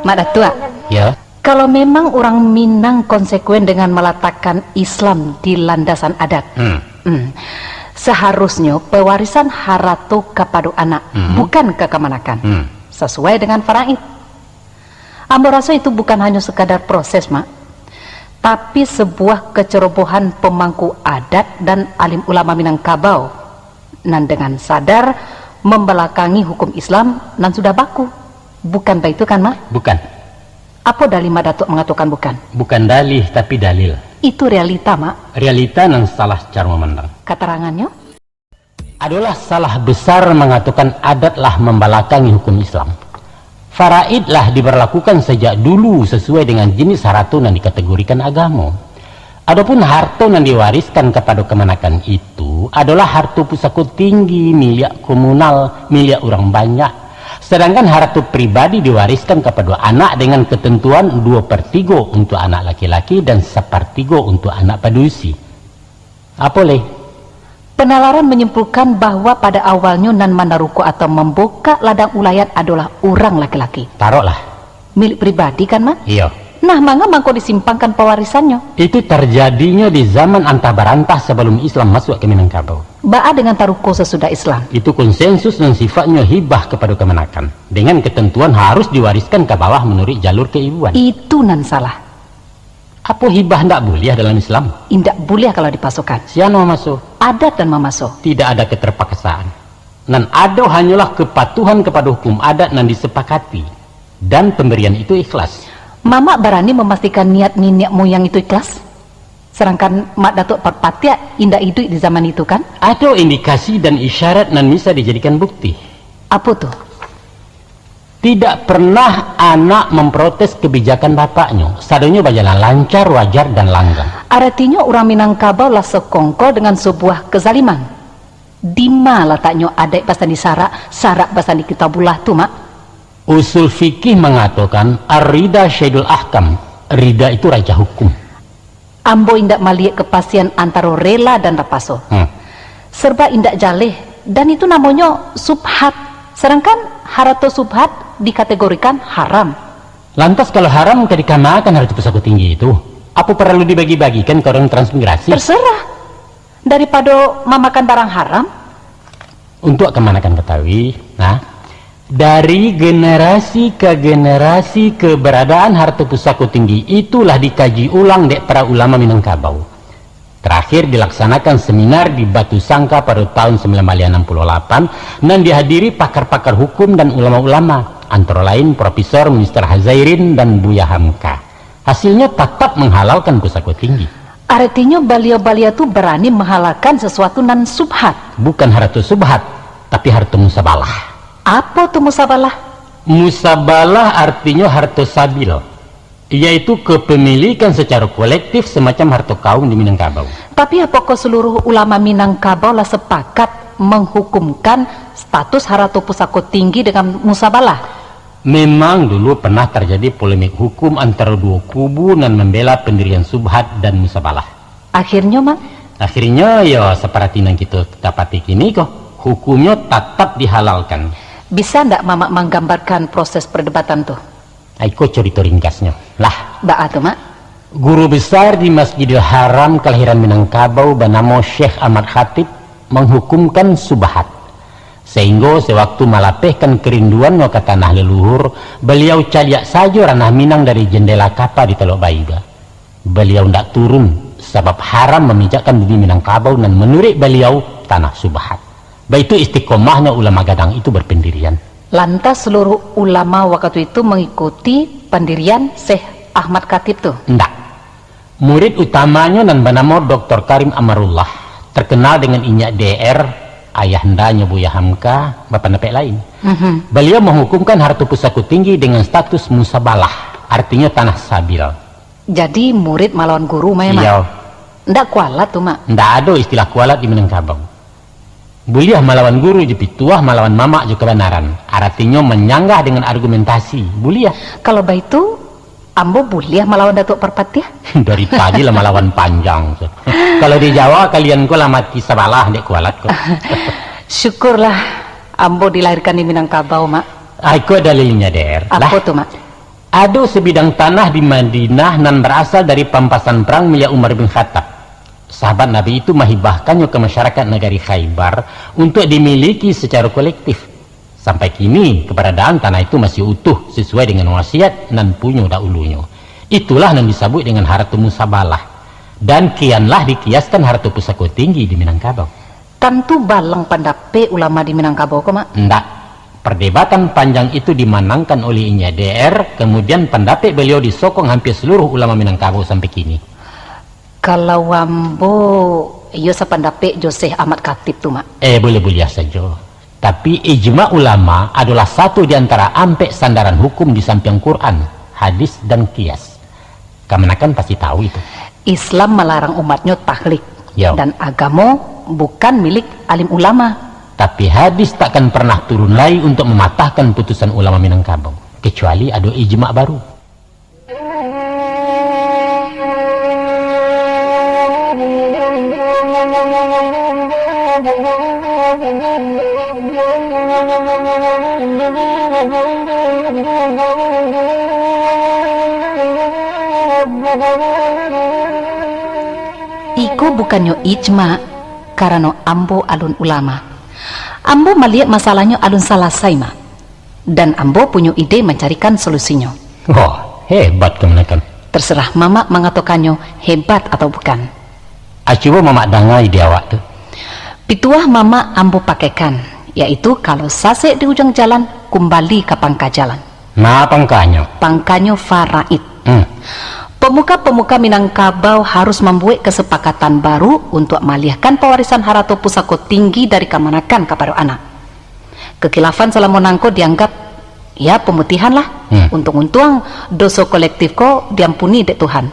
Mak Datua. Ya. Kalau memang orang Minang konsekuen dengan meletakkan Islam di landasan adat, seharusnya pewarisan harato kepada anak, bukan ke kemanakan, sesuai dengan faraid. Ambo rasa itu bukan hanya sekadar proses, Mak, tapi sebuah kecerobohan pemangku adat dan alim ulama Minangkabau, nan dengan sadar membelakangi hukum Islam nan sudah baku. Bukan begitu kan, Mak? Bukan. Apa dalih Mak Datuk mengatakan bukan? Bukan dalih tapi dalil. Itu realita, Mak. Realita yang salah cara memandang. Keterangannya? Adalah salah besar mengatakan adatlah membelakangi hukum Islam. Faraidlah diberlakukan sejak dulu sesuai dengan jenis harta yang dikategorikan agama. Adapun harta yang diwariskan kepada kemenakan itu adalah harta pusaka tinggi, milik komunal, milik orang banyak. Sedangkan harta pribadi diwariskan kepada anak dengan ketentuan 2/3 untuk anak laki-laki dan 1/3 untuk anak padusi. Apa leh? Penalaran menyimpulkan bahwa pada awalnya nan mandaruko atau membuka ladang ulayan adalah orang laki-laki. Taruhlah. Milik pribadi kan, Mak? Iya. Nah, mangga mangko disimpangkan pewarisannya. Itu terjadinya di zaman antah barantah sebelum Islam masuk ke Minangkabau. Ba'a dengan taruko sesudah Islam. Itu konsensus dan sifatnya hibah kepada kemenakan. Dengan ketentuan harus diwariskan ke bawah menurut jalur keibuan. Itu nan salah. Apa hibah tidak boleh dalam Islam? Indak boleh kalau dipasukan. Siapa masuk? Adat dan mamaso. Tidak ada keterpaksaan. Dan ada hanyalah kepatuhan kepada hukum adat yang disepakati. Dan pemberian itu ikhlas. Mama berani memastikan niat nenek moyang itu ikhlas? Sedangkan Mak Datuk Perpatia indah hidup di zaman itu kan? Ada indikasi dan isyarat yang bisa dijadikan bukti. Apa tuh? Tidak pernah anak memprotes kebijakan bapaknya. Sadanya berjalan lancar, wajar, dan langgang. Artinya orang Minangkabau lah sekongkol dengan sebuah kezaliman. Dima letaknya adat pasal di sarak pasal di kitabullah tuh, Mak? Usul fikih mengatakan ar-rida syaidul ahkam. Rida itu raja hukum. Ambo indak maliak kepastian antara rela dan rapaso. Serba indak jaleh. Dan itu namanya subhat. Sedangkan harato subhat dikategorikan haram. Lantas kalau haram ke dikamakan harta pusaka tinggi itu, apa perlu dibagi-bagikan ke orang transmigrasi? Terserah. Daripada memakan barang haram. Untuk kemanakan ketahui, dari generasi ke generasi keberadaan harta pusaka tinggi itulah dikaji ulang dek para ulama Minangkabau. Terakhir dilaksanakan seminar di Batu Sangka pada tahun 1968 dan dihadiri pakar-pakar hukum dan ulama-ulama, antara lain Profesor Mr. Hazairin dan Buya Hamka. Hasilnya tetap menghalalkan pusaka tinggi. Artinya beliau-beliau itu berani menghalalkan sesuatu nan subhat. Bukan harta subhat, tapi harta musabalah. Apa tuh musabalah? Musabalah artinya harta sabil, yaitu kepemilikan secara kolektif semacam harta kaum di Minangkabau. Tapi apakah seluruh ulama Minangkabau lah sepakat menghukumkan status harta pusaka tinggi dengan musabalah? Memang dulu pernah terjadi polemik hukum antara dua kubu dan membela pendirian subhat dan musabalah. Akhirnya, Mak? Akhirnya ya seperti yang kita dapati kini kok, hukumnya tetap dihalalkan. Bisa ndak Mama menggambarkan proses perdebatan tuh? Aiko cerita ringkasnya. Lah, Ba'a tuh, Mak? guru besar di Masjidil Haram kelahiran Minangkabau bernama Syekh Ahmad Khatib menghukumkan subhat. Sehingga sewaktu malapehkan kerinduannya ke tanah leluhur, beliau caliak saja ranah Minang dari jendela kapal di Teluk Baiba. Beliau tidak turun sebab haram memijakkan di Minangkabau dan menurut beliau tanah subhat. Baitu istiqomahnya ulama gadang itu berpendirian. Lantas seluruh ulama waktu itu mengikuti pendirian Syekh Ahmad Khatib tuh? Tidak. Murid utamanya dan bernama Dr. Karim Amarullah, terkenal dengan inyak DR, ayahandanya Buya Hamka, bapak nepek lain. Beliau menghukumkan harta pusaka tinggi dengan status musabalah, artinya tanah sabil. Jadi murid melawan guru, Mak? Iya. Ndak kualat tuh, Mak? Ndak ada istilah kualat di Minangkabau. Buliah melawan guru, jepituah melawan mama juga kebenaran. Artinya menyanggah dengan argumentasi. Buliah. Kalau begitu, ambo buliah melawan Datuk Perpatia? Dari tadi lah melawan panjang. Kalau di Jawa kalian kok mati sabalah dek kualat kok. Syukurlah ambo dilahirkan di Minangkabau, Mak. Aku dalilnya Der. Apa tuh, Mak? Ada sebidang tanah di Madinah nan berasal dari pampasan perang milik Umar bin Khattab. Sahabat Nabi itu menghibahkannya ke masyarakat negeri Khaybar untuk dimiliki secara kolektif. Sampai kini keberadaan tanah itu masih utuh sesuai dengan wasiat nan punya dahulunya. Itulah yang disebut dengan harta musabalah. Dan kianlah dikiaskan harta pusaka tinggi di Minangkabau. Tentu balang pendapat ulama di Minangkabau kok, Mak? Enggak. Perdebatan panjang itu dimenangkan oleh INYDR, kemudian pendapat beliau disokong hampir seluruh ulama Minangkabau sampai kini. Kalau Ambo, iya sependapat Joseh Ahmad Khatib tuh, Mak. Boleh-boleh saja. Tapi ijma ulama adalah satu di antara ampek sandaran hukum di samping Quran, hadis, dan kias. Kamu kan pasti tahu itu. Islam melarang umatnya taklid. Yo. Dan agama bukan milik alim ulama. Tapi hadis takkan pernah turun lagi untuk mematahkan putusan ulama Minangkabau, kecuali ada ijma baru. Iku bukannya ijma, karena ambo alun ulama. Ambo melihat masalahnya alun selesai, Mak. Dan ambo punya ide mencarikan solusinya. Oh, hebat kemenakan. Terserah Mama mengatakannya hebat atau bukan. Coba Mama dengar ide awak tuh. Pituah Mama ambo pakaikan, yaitu kalau sasek di ujung jalan, kembali ke pangka jalan. Nah, pangkanya? Pangkanya faraid. Pemuka-pemuka Minangkabau harus membuat kesepakatan baru untuk mengalihkan pewarisan harta pusaka tinggi dari kemanakan kepada anak. Kekhilafan selama nangko dianggap ya pemutihan lah. Untung-untung dosa kolektif kok diampuni dek Tuhan.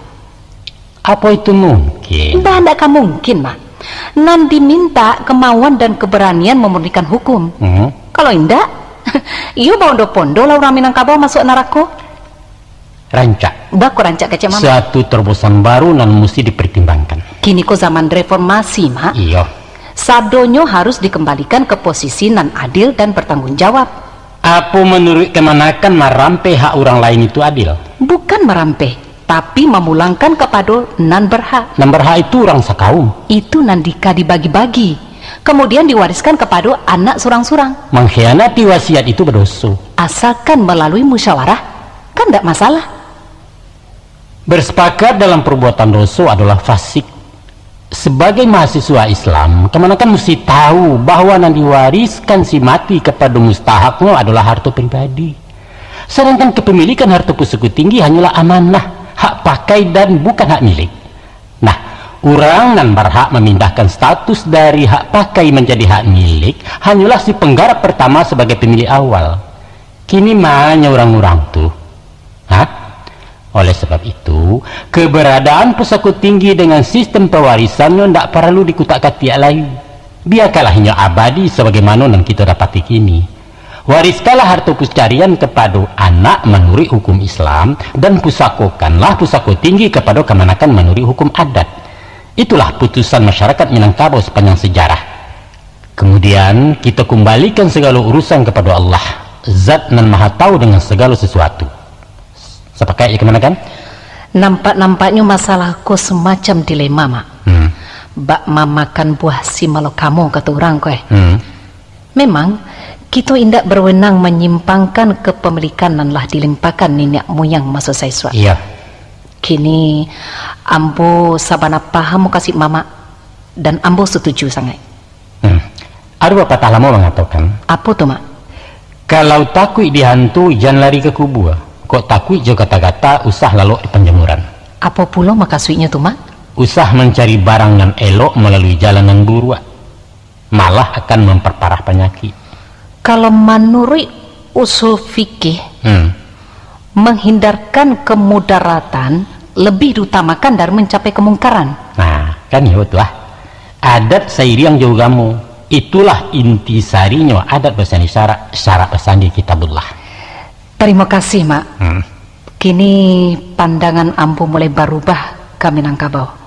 Apa itu mungkin? Tidak mungkin, Mak. Nan diminta kemauan dan keberanian memurnikan hukum. Kalau indah, iyo bondo-bondo lah orang Minangkabau masuk neraka. Rancak. Baku rancak kece Mama. Suatu terobosan baru nan mesti dipertimbangkan. Kini kok zaman reformasi, Mak. Iya. Sadonyo harus dikembalikan ke posisi nan adil dan bertanggung jawab. Apa menurut kemanakan merampe hak orang lain itu adil? Bukan merampe, tapi memulangkan kepada nan berhak. Nan berhak itu orang sekaum. Itu nandika dibagi-bagi, kemudian diwariskan kepada anak surang-surang. Mengkhianati wasiat itu berdosa. Asalkan melalui musyawarah, kan tidak masalah. Bersepakat dalam perbuatan dosa adalah fasik. Sebagai mahasiswa Islam, kemanakan mesti tahu bahwa yang diwariskan si mati kepada mustahaknya adalah harta pribadi. Sedangkan kepemilikan harta pusaka tinggi hanyalah amanah, hak pakai dan bukan hak milik. Nah, orang yang berhak memindahkan status dari hak pakai menjadi hak milik hanyalah si penggarap pertama sebagai pemilik awal. Kini mana orang-orang tuh? Oleh sebab itu, keberadaan pusaka tinggi dengan sistem pewarisannya tidak perlu dikutak-katik lagi. Biarkanlah abadi sebagaimana yang kita dapati kini. Wariskanlah harta puscarian kepada anak menurut hukum Islam dan pusakokanlah pusaka tinggi kepada kemanakan menurut hukum adat. Itulah putusan masyarakat Minangkabau sepanjang sejarah. Kemudian kita kembalikan segala urusan kepada Allah, Zat nan Maha Tahu dengan segala sesuatu. Sepakat ya kemana kan? Nampak-nampaknya masalahku semacam dilema, Mak. Bak mamakan buah si malo kamu kata orang kue. Memang kita indak berwenang menyimpangkan kepemilikan dan lah dilimpahkan nenek moyang masa saya suat. Iya. Kini ambo sabana paham kasih mama dan ambo setuju sangat. Ada pepatah lama mengatakan. Apa tuh, Mak? Kalau takut dihantu jangan lari ke kubur. Kok takut juga kata-kata usah lalu di penjemuran. Apa pula makasihnya tuh, Mak? Usah mencari barang yang elok melalui jalan yang buruk, malah akan memperparah penyakit. Kalau menurut usul fikih, menghindarkan kemudaratan lebih diutamakan dari mencapai kemungkaran. Nah, kan ya itulah adat sairi yang jauh kamu. Itulah intisarinya adat pesan isyarat, syarat pesan di kitabullah. Terima kasih, Mak. Kini pandangan ambo mulai berubah ke Minangkabau.